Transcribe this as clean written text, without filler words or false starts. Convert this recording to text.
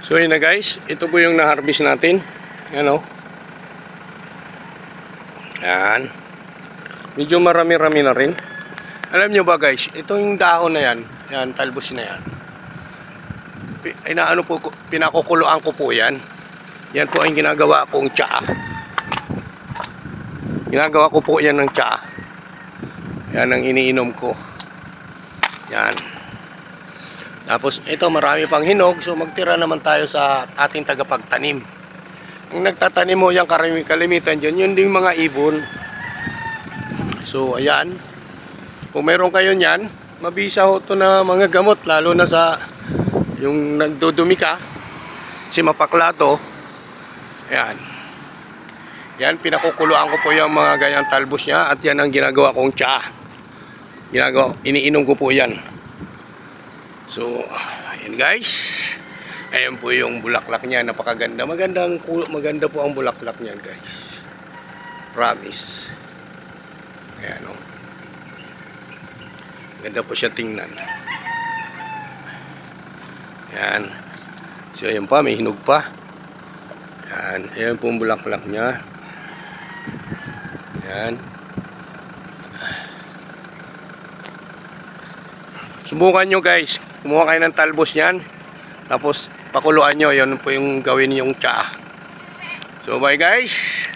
So yun na guys, ito po yung na-harvest natin. Yan o. Yan. Medyo marami-rami na rin. Alam nyo ba guys, itong dahon na yan, yan, talbos na yan. Pinakukuluan ko po yan. Yan po ang ginagawa kong tsaa. Ginagawa ko po yan ng tsaa. Yan ang iniinom ko. Yan. Tapos ito marami pang hinog, so magtira naman tayo sa ating tagapagtanim. Ang nagtatanim mo yung kalimitan dyan, yun din mga ibon. So ayan, kung mayroon kayo nyan, mabisa ho ito na mga gamot, lalo na sa yung nagdudumi ka, si mapaklato. Ayan. Yan, pinakukuluan ko po yung mga ganyang talbos niya at yan ang ginagawa kong tsaa. Iniinom ko po yan. So, ayan guys. Ayan po yung bulaklak niya. Napakaganda. Maganda po ang bulaklak niyan guys. Promise. Ayan o. Ganda po siya tingnan. Ayan. So, ayan pa. May hinog pa. Ayan. Ayan po ang bulaklak niya. Ayan. Subukan nyo guys, kumuha kayo ng talbos nyan, tapos pakuluan nyo, yun po yung gawin yung tsaa. So bye guys.